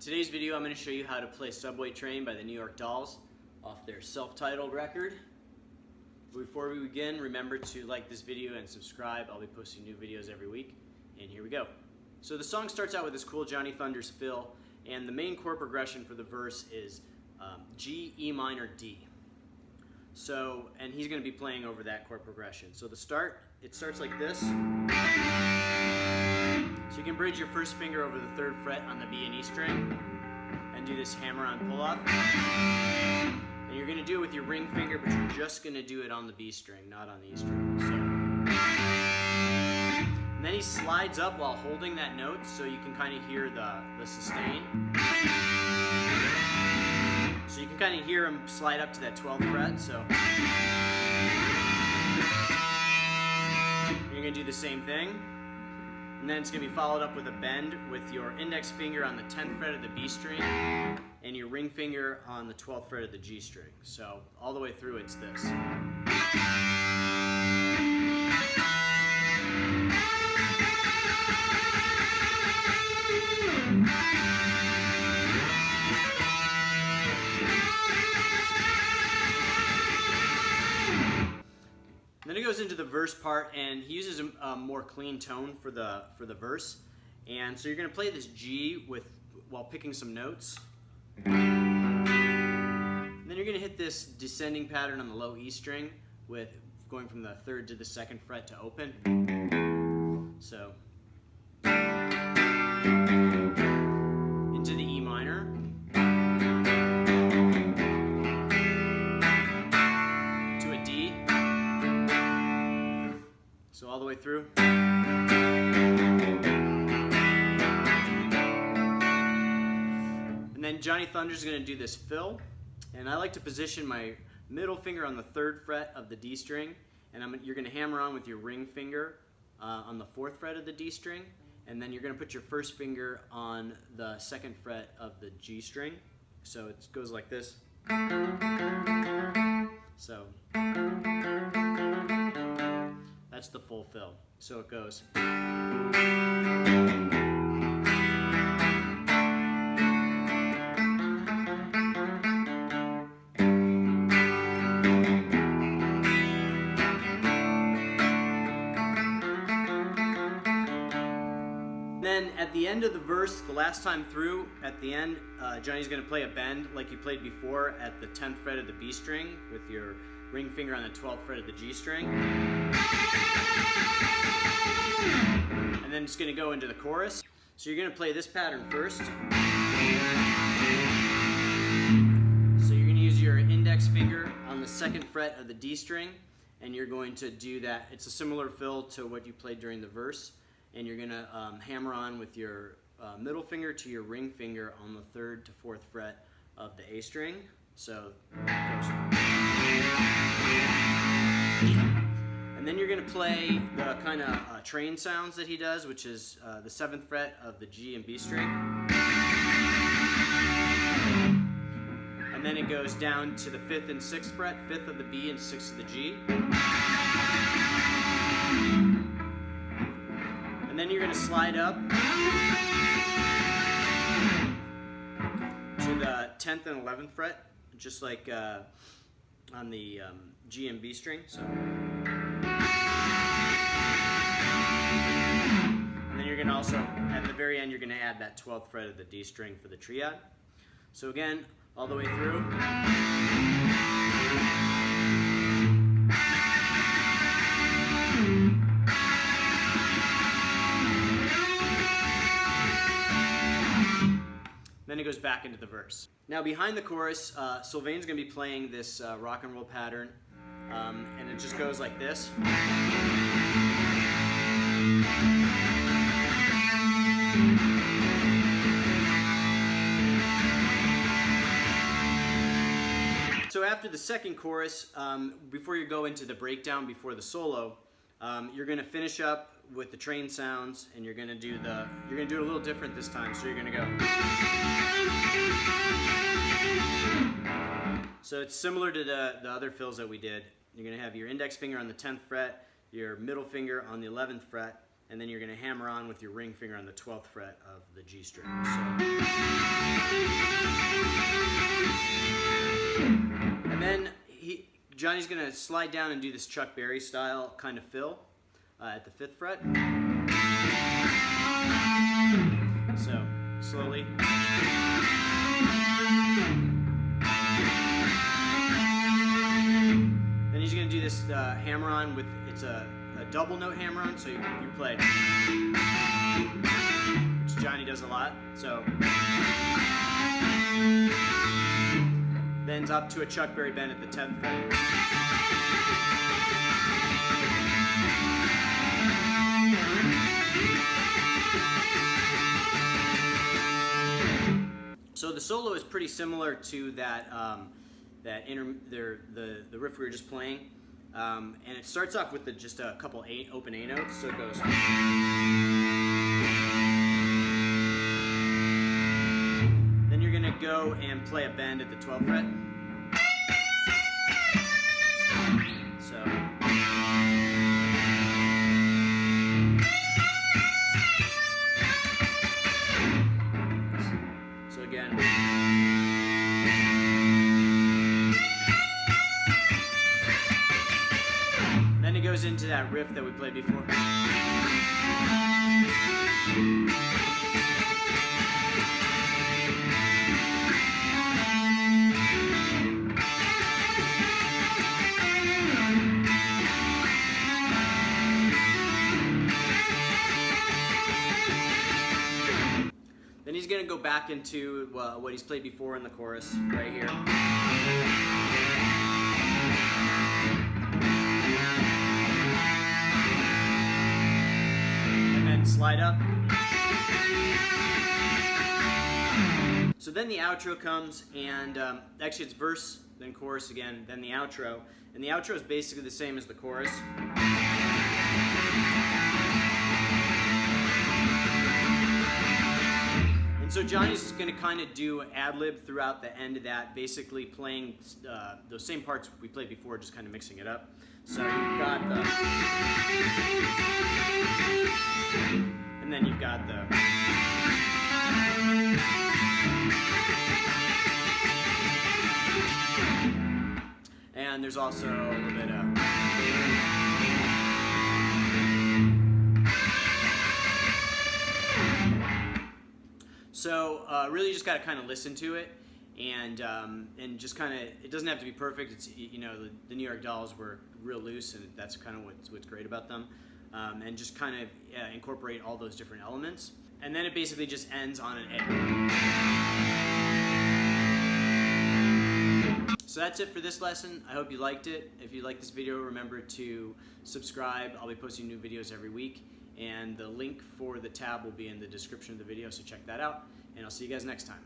today's video I'm going to show you how to play Subway Train by the New York Dolls off their self-titled record. Before we begin, remember to like this video and subscribe. I'll be posting new videos every week. And here we go. So the song starts out with this cool Johnny Thunders fill, and the main chord progression for the verse is G, E minor, D. So, and he's going to be playing over that chord progression. So it starts like this. So you can bridge your first finger over the 3rd fret on the B and E string and do this hammer-on pull-off. And you're going to do it with your ring finger, but you're just going to do it on the B string, not on the E string. So. And then he slides up while holding that note, so you can kind of hear the sustain. So you can kind of hear him slide up to that 12th fret. So you're going to do the same thing. And then it's going to be followed up with a bend with your index finger on the 10th fret of the B string and your ring finger on the 12th fret of the G string. So all the way through it's this. Then it goes into the verse part, and he uses a more clean tone for the verse. And so you're going to play this G while picking some notes. And then you're going to hit this descending pattern on the low E string with going from the 3rd to the 2nd fret to open. So into the E minor. So all the way through. And then Johnny Thunders is going to do this fill. And I like to position my middle finger on the 3rd fret of the D string. And you're going to hammer on with your ring finger on the 4th fret of the D string. And then you're going to put your first finger on the 2nd fret of the G string. So it goes like this. So that's the full fill. So it goes. Then at the end of the verse, the last time through, at the end, Johnny's going to play a bend like he played before at the 10th fret of the B string with your ring finger on the 12th fret of the G string. And then it's going to go into the chorus. So you're going to play this pattern first. So you're going to use your index finger on the 2nd fret of the D string, and you're going to do that. It's a similar fill to what you played during the verse. And you're going to hammer on with your middle finger to your ring finger on the 3rd to 4th fret of the A string. So it goes. And then you're going to play the kind of train sounds that he does, which is the 7th fret of the G and B string. And then it goes down to the 5th and 6th fret, 5th of the B and 6th of the G. And then you're going to slide up to the 10th and 11th fret, just like on the G and B string. So. And then you're going to also, at the very end, you're going to add that 12th fret of the D string for the triad. So again, all the way through. Then it goes back into the verse. Now behind the chorus, Sylvain's going to be playing this rock and roll pattern, and it just goes like this. So after the second chorus, before you go into the breakdown before the solo, you're going to finish up with the train sounds, and you're going to do it a little different this time. So you're going to go. So it's similar to the other fills that we did. You're going to have your index finger on the 10th fret, your middle finger on the 11th fret, and then you're going to hammer on with your ring finger on the 12th fret of the G string. So. Johnny's going to slide down and do this Chuck Berry style kind of fill at the 5th fret. So, slowly. Then he's going to do this hammer-on with, it's a double note hammer-on, so you play, which Johnny does a lot. So, then up to a Chuck Berry bend at the 10th fret. So the solo is pretty similar to that the riff we were just playing, and it starts off with just a couple open A notes. So it goes. Then you're gonna go and play a bend at the 12th fret. So again. Then it goes into that riff that we played before. Then he's going to go back into what he's played before in the chorus, right here. And then slide up. So then the outro comes, and actually it's verse, then chorus again, then the outro. And the outro is basically the same as the chorus. So Johnny's going to kind of do ad-lib throughout the end of that, basically playing those same parts we played before, just kind of mixing it up. So you've got the... And then you've got the... And there's also a little bit of... So really, you just got to kind of listen to it, and just kind of, it doesn't have to be perfect. It's, you know, the New York Dolls were real loose, and that's kind of what's great about them, and just kind of incorporate all those different elements, and then it basically just ends on an A. So that's it for this lesson. I hope you liked it. If you like this video, remember to subscribe. I'll be posting new videos every week. And the link for the tab will be in the description of the video, so check that out. And I'll see you guys next time.